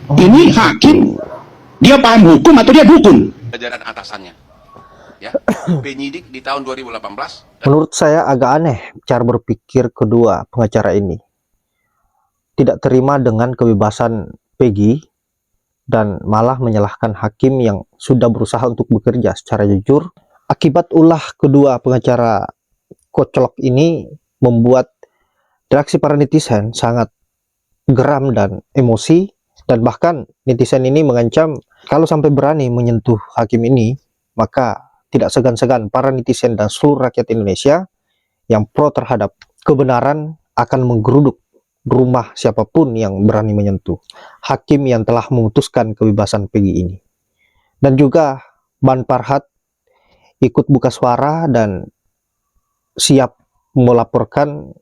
Ini hakim, dia paham hukum atau dia dukun? Jajaran atasannya, ya, penyidik di tahun 2018. Menurut saya agak aneh cara berpikir kedua pengacara ini. Tidak terima dengan kebebasan Peggy dan malah menyalahkan hakim yang sudah berusaha untuk bekerja secara jujur. Akibat ulah kedua pengacara kocolok ini membuat reaksi para netizen sangat geram dan emosi, dan bahkan netizen ini mengancam kalau sampai berani menyentuh hakim ini, maka tidak segan-segan para netizen dan seluruh rakyat Indonesia yang pro terhadap kebenaran akan menggeruduk rumah siapapun yang berani menyentuh hakim yang telah memutuskan kebebasan Peggy ini. Dan juga Ban Farhat ikut buka suara dan siap melaporkan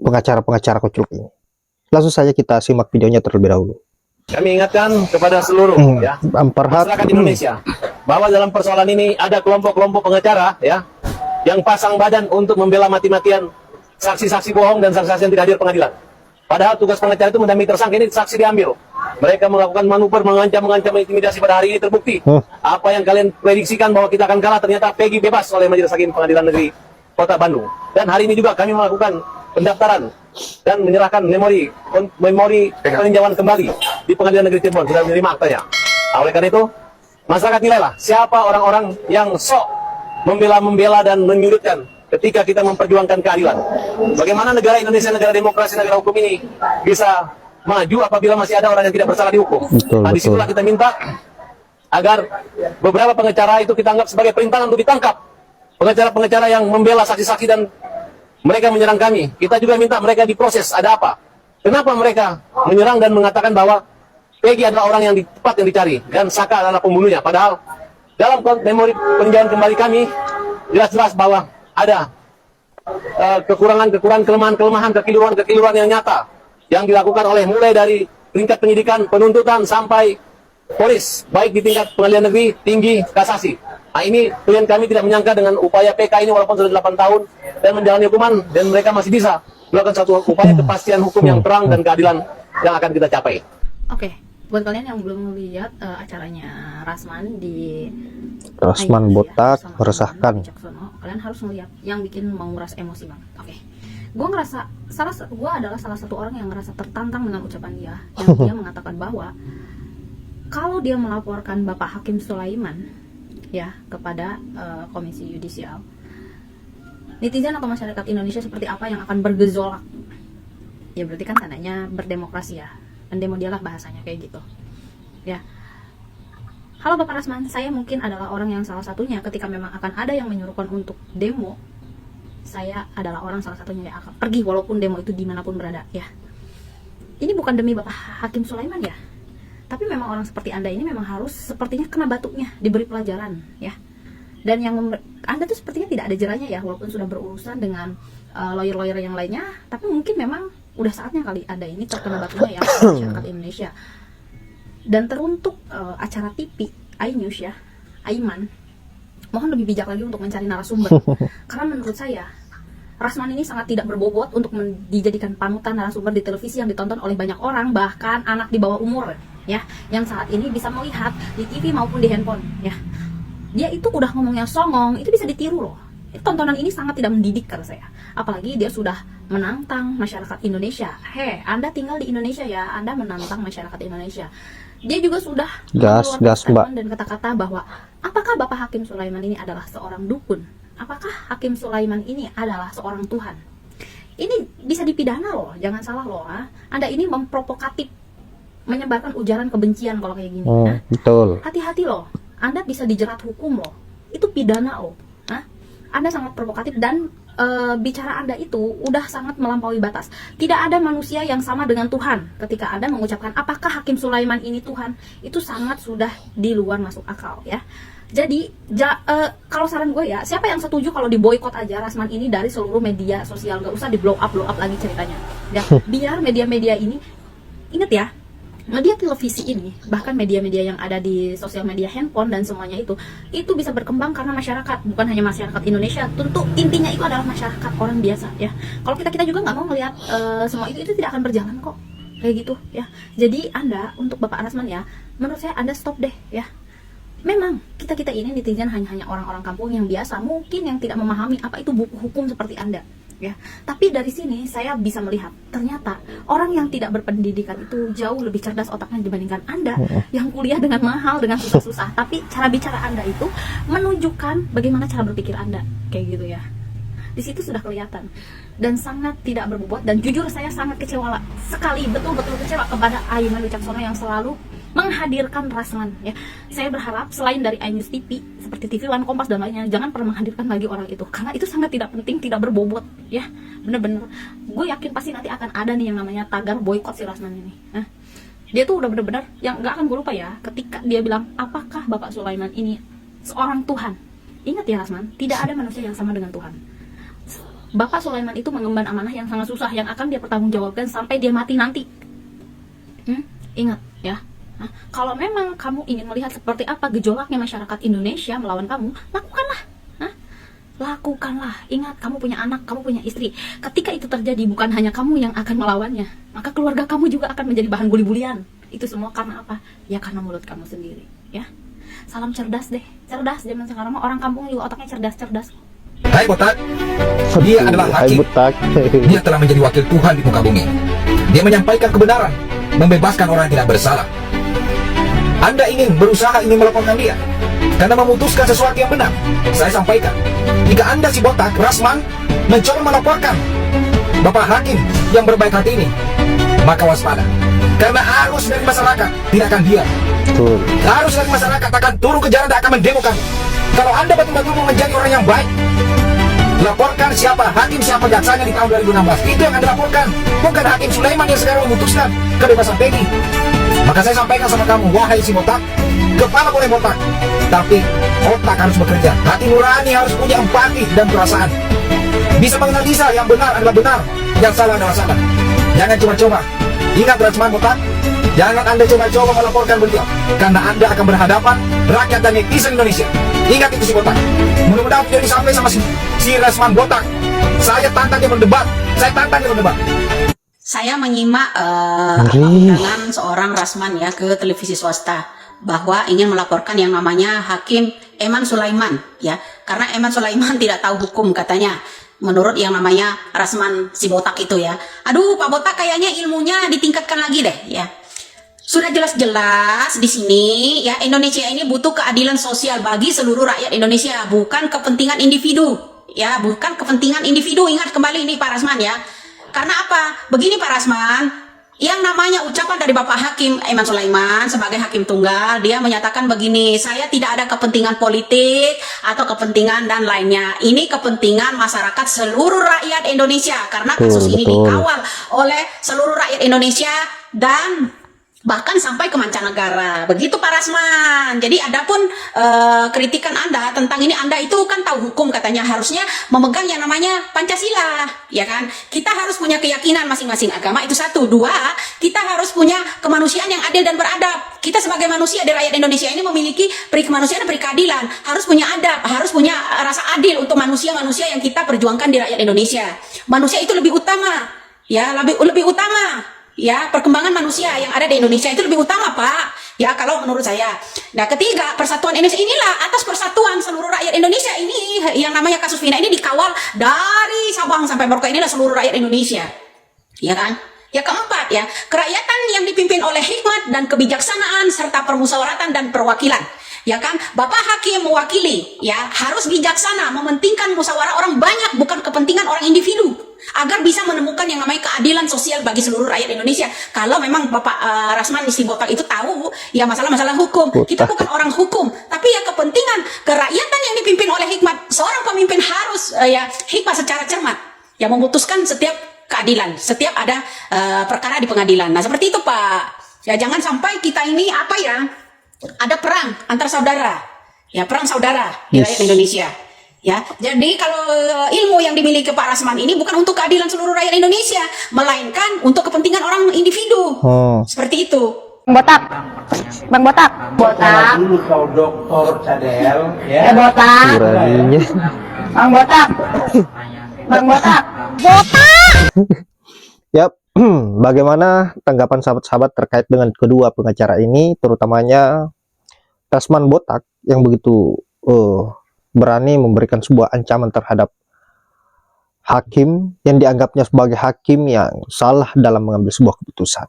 pengacara-pengacara kocolok ini. Langsung saja kita simak videonya terlebih dahulu. Kami ingatkan kepada seluruh masyarakat Indonesia bahwa dalam persoalan ini ada kelompok-kelompok pengacara yang pasang badan untuk membela mati-matian saksi-saksi bohong dan saksi-saksi yang tidak hadir pengadilan. Padahal tugas pengacara itu mendampingi tersangka, ini saksi diambil. Mereka melakukan manuver, mengancam, intimidasi, pada hari ini terbukti. Apa yang kalian prediksikan bahwa kita akan kalah, ternyata Peggy bebas oleh Majelis Hakim Pengadilan Negeri Kota Bandung. Dan hari ini juga kami melakukan pendaftaran dan menyerahkan memori peninjauan kembali di Pengadilan Negeri Cirebon, sudah menerima aktanya. Oleh karena itu, masyarakat nilailah siapa orang-orang yang sok membela dan menyudutkan ketika kita memperjuangkan keadilan. Bagaimana negara Indonesia, negara demokrasi, negara hukum ini bisa maju apabila masih ada orang yang tidak bersalah dihukum. Nah, disitulah kita minta agar beberapa pengacara itu kita anggap sebagai perintangan untuk ditangkap. Pengacara-pengacara yang membela saksi-saksi dan mereka menyerang kami. Kita juga minta mereka diproses. Ada apa? Kenapa mereka menyerang dan mengatakan bahwa Peggy adalah orang yang tepat yang dicari dan Saka adalah pembunuhnya? Padahal dalam memori peninjauan kembali kami jelas-jelas bahwa ada kekurangan-kekurangan, kelemahan-kelemahan, kekeliruan yang nyata yang dilakukan oleh mulai dari tingkat penyidikan, penuntutan sampai polis, baik di tingkat pengadilan negeri, tinggi, kasasi. Nah, ini klien kami tidak menyangka dengan upaya PK ini walaupun sudah 8 tahun dan menjalani hukuman, dan mereka masih bisa melakukan satu upaya kepastian hukum yang terang dan keadilan yang akan kita capai. Oke, buat kalian yang belum lihat acaranya Rasman di Rasman botak meresahkan. Kalian harus melihat, yang bikin menguras emosi banget. Oke, gue ngerasa gue adalah salah satu orang yang ngerasa tertantang dengan ucapan dia, yang dia mengatakan bahwa kalau dia melaporkan Bapak Hakim Sulaiman kepada Komisi Yudisial, netizen atau masyarakat Indonesia seperti apa yang akan bergejolak? Ya berarti kan tandanya berdemokrasi ya, dan demo dialah bahasanya kayak gitu ya. Halo Bapak Rasman, saya mungkin adalah orang yang salah satunya ketika memang akan ada yang menyuruhkan untuk demo. Saya adalah orang salah satunya yang akan pergi walaupun demo itu dimanapun berada ya. Ini bukan demi Bapak Hakim Sulaiman ya, tapi memang orang seperti Anda ini memang harus sepertinya kena batunya, diberi pelajaran ya. Dan yang Anda tuh sepertinya tidak ada jerahnya ya, walaupun sudah berurusan dengan lawyer-lawyer yang lainnya, tapi mungkin memang udah saatnya kali Anda ini terkena batunya ya, masyarakat Indonesia. Dan teruntuk acara TV iNews ya, Aiman, mohon lebih bijak lagi untuk mencari narasumber. Karena menurut saya Rasman ini sangat tidak berbobot untuk dijadikan panutan narasumber di televisi yang ditonton oleh banyak orang, bahkan anak di bawah umur ya, yang saat ini bisa melihat di TV maupun di handphone ya. Dia itu udah ngomongnya songong, itu bisa ditiru loh. Tontonan ini sangat tidak mendidik kata saya. Apalagi dia sudah menantang masyarakat Indonesia. Anda tinggal di Indonesia ya, Anda menantang masyarakat Indonesia. Dia juga sudah gas Mbak, dan kata-kata bahwa apakah Bapak Hakim Sulaiman ini adalah seorang dukun? Apakah Hakim Sulaiman ini adalah seorang Tuhan? Ini bisa dipidana loh, jangan salah loh. Anda ini memprovokatif, menyebarkan ujaran kebencian kalau kayak gini. Betul. Hati-hati loh, Anda bisa dijerat hukum loh. Itu pidana loh. Anda sangat provokatif dan bicara Anda itu udah sangat melampaui batas. Tidak ada manusia yang sama dengan Tuhan. Ketika Anda mengucapkan apakah Hakim Sulaiman ini Tuhan, itu sangat sudah di luar masuk akal ya. Jadi kalau saran gue ya, siapa yang setuju kalau diboikot aja Rasman ini dari seluruh media sosial, gak usah di blow up lagi ceritanya ya. Biar media-media ini, ingat ya, media televisi ini, bahkan media-media yang ada di sosial media handphone dan semuanya itu bisa berkembang karena masyarakat, bukan hanya masyarakat Indonesia. Tentu intinya itu adalah masyarakat orang biasa ya. Kalau kita juga nggak mau melihat semua itu tidak akan berjalan kok kayak gitu ya. Jadi Anda, untuk Bapak Rasman ya, menurut saya Anda stop deh ya. Memang kita ini netizen hanya orang-orang kampung yang biasa, mungkin yang tidak memahami apa itu buku hukum seperti Anda ya. Tapi dari sini saya bisa melihat ternyata orang yang tidak berpendidikan itu jauh lebih cerdas otaknya dibandingkan Anda yang kuliah dengan mahal, dengan susah-susah. Tapi cara bicara Anda itu menunjukkan bagaimana cara berpikir Anda, kayak gitu ya. Di situ sudah kelihatan dan sangat tidak berbobot. Dan jujur saya sangat kecewa sekali, betul-betul kecewa kepada Ayman Wicaksono yang selalu menghadirkan Rasman ya. Saya berharap selain dari iNews TV seperti TV One, Kompas dan lainnya, jangan pernah menghadirkan lagi orang itu, karena itu sangat tidak penting, tidak berbobot ya. Bener-bener gue yakin pasti nanti akan ada nih yang namanya tagar boykot si Rasman ini. Dia tuh udah bener-bener yang nggak akan gue lupa ya, ketika dia bilang apakah Bapak Sulaiman ini seorang Tuhan. Ingat ya Rasman, tidak ada manusia yang sama dengan Tuhan. Bapak Sulaiman itu mengemban amanah yang sangat susah, yang akan dia pertanggungjawabkan sampai dia mati nanti. Ingat ya. Nah, kalau memang kamu ingin melihat seperti apa gejolaknya masyarakat Indonesia melawan kamu, lakukanlah. Lakukanlah. Ingat, kamu punya anak, kamu punya istri. Ketika itu terjadi, bukan hanya kamu yang akan melawannya, maka keluarga kamu juga akan menjadi bahan bully-bulian. Itu semua karena apa? Ya karena mulut kamu sendiri ya. Salam cerdas deh. Cerdas zaman sekarang mah orang kampung juga otaknya cerdas-cerdas. Hai Botak, dia adalah hakim. Dia telah menjadi wakil Tuhan di muka bumi. Dia menyampaikan kebenaran, membebaskan orang yang tidak bersalah. Anda ingin melaporkan dia karena memutuskan sesuatu yang benar. Saya sampaikan, jika Anda si Botak, Rasman, mencoba melaporkan Bapak Hakim yang berbaik hati ini, maka waspada. Karena arus dari masyarakat tidak akan diam. Arus dari masyarakat akan turun ke jalan dan akan mendemokan. Kalau Anda betul-betul mau menjadi orang yang baik, laporkan siapa hakim, siapa jaksanya di tahun 2016. Itu yang Anda laporkan, bukan Hakim Sulaiman yang sekarang memutuskan kebebasan Peggy. Maka saya sampaikan sama kamu, wahai si Botak, kepala boleh botak, tapi otak harus bekerja. Hati nurani harus punya empati dan perasaan. Bisa menganalisa yang benar adalah benar, yang salah adalah salah. Jangan coba-coba. Ingat Rasman Botak, jangan Anda coba-coba melaporkan beliau, karena Anda akan berhadapan rakyat dan netizen Indonesia. Ingat itu si Botak. Mudah-mudahan video ini sampai sama si Rasman Botak. Saya tantang dia berdebat. Saya menyimak undangan seorang Rasman ya ke televisi swasta bahwa ingin melaporkan yang namanya Hakim Eman Sulaiman ya, karena Eman Sulaiman tidak tahu hukum katanya, menurut yang namanya Rasman si Botak itu ya. Aduh Pak Botak, kayaknya ilmunya ditingkatkan lagi deh ya. Sudah jelas-jelas di sini ya, Indonesia ini butuh keadilan sosial bagi seluruh rakyat Indonesia, bukan kepentingan individu ya, bukan kepentingan individu. Ingat kembali ini Pak Rasman ya. Karena apa? Begini Pak Rasman, yang namanya ucapan dari Bapak Hakim Eman Sulaiman sebagai hakim tunggal, dia menyatakan begini, saya tidak ada kepentingan politik atau kepentingan dan lainnya. Ini kepentingan masyarakat seluruh rakyat Indonesia, karena kasus ini dikawal oleh seluruh rakyat Indonesia dan bahkan sampai ke mancanegara. Begitu Pak Rasman. Jadi adapun kritikan Anda tentang ini, Anda itu kan tahu hukum katanya, harusnya memegang yang namanya Pancasila, ya kan? Kita harus punya keyakinan masing-masing agama, itu satu. Dua, kita harus punya kemanusiaan yang adil dan beradab. Kita sebagai manusia di rakyat Indonesia ini memiliki peri kemanusiaan dan peri keadilan. Harus punya adab, harus punya rasa adil untuk manusia-manusia yang kita perjuangkan di rakyat Indonesia. Manusia itu lebih utama, ya, lebih utama. Ya, perkembangan manusia yang ada di Indonesia itu lebih utama Pak, ya kalau menurut saya. Nah ketiga, persatuan Indonesia inilah, atas persatuan seluruh rakyat Indonesia ini, yang namanya kasus Vina ini dikawal dari Sabang sampai Merauke, inilah seluruh rakyat Indonesia, ya kan? Ya keempat ya, kerakyatan yang dipimpin oleh hikmat dan kebijaksanaan serta permusyawaratan dan perwakilan. Ya kan, Bapak Hakim mewakili, ya harus bijaksana, mementingkan musyawarah orang banyak, bukan kepentingan orang individu, agar bisa menemukan yang namanya keadilan sosial bagi seluruh rakyat Indonesia. Kalau memang Bapak Rasman si Botak itu tahu ya masalah-masalah hukum, kita bukan orang hukum, tapi ya kepentingan kerakyatan yang dipimpin oleh hikmat. Seorang pemimpin harus ya hikmat secara cermat, ya memutuskan setiap keadilan, setiap ada perkara di pengadilan. Nah seperti itu Pak. Ya jangan sampai kita ini apa ya, ada perang antar saudara, ya perang saudara di rakyat Indonesia. Ya, jadi kalau ilmu yang dimiliki Pak Rasman ini bukan untuk keadilan seluruh rakyat Indonesia, melainkan untuk kepentingan orang individu. Seperti itu. Botak, Bang Botak, Botak. Dulu kau dokter cadel, ya. Botak. Bang Botak, Bang Botak, Botak. Yap, Bagaimana tanggapan sahabat-sahabat terkait dengan kedua pengacara ini, terutamanya Rasman Botak yang begitu berani memberikan sebuah ancaman terhadap hakim yang dianggapnya sebagai hakim yang salah dalam mengambil sebuah keputusan.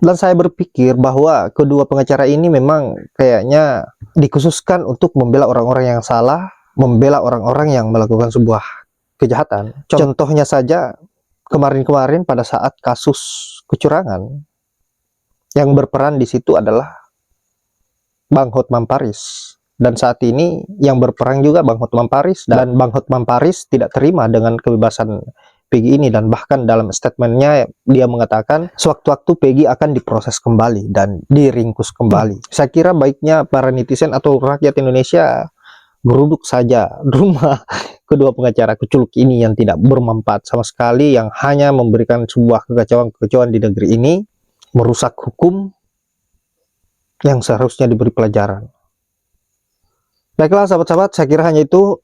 Dan saya berpikir bahwa kedua pengacara ini memang kayaknya dikhususkan untuk membela orang-orang yang salah, membela orang-orang yang melakukan sebuah kejahatan. Contohnya saja kemarin-kemarin pada saat kasus kecurangan, yang berperan di situ adalah Bang Hotman Paris. Dan saat ini yang berperang juga Bang Hotman Paris, dan Bang Hotman Paris tidak terima dengan kebebasan Peggy ini, dan bahkan dalam statementnya dia mengatakan sewaktu-waktu Peggy akan diproses kembali dan diringkus kembali. Saya kira baiknya para netizen atau rakyat Indonesia geruduk saja rumah kedua pengacara keculuk ini yang tidak bermanfaat sama sekali, yang hanya memberikan sebuah kekacauan-kekacauan di negeri ini, merusak hukum yang seharusnya diberi pelajaran. Baiklah sahabat-sahabat, saya kira hanya itu.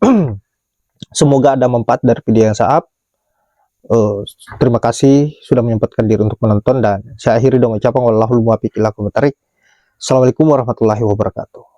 Semoga ada manfaat dari video yang saya up. Terima kasih sudah menyempatkan diri untuk menonton, dan saya akhiri dengan ucapan wallahul muwaffiq ila aqwamit thoriq. Assalamualaikum warahmatullahi wabarakatuh.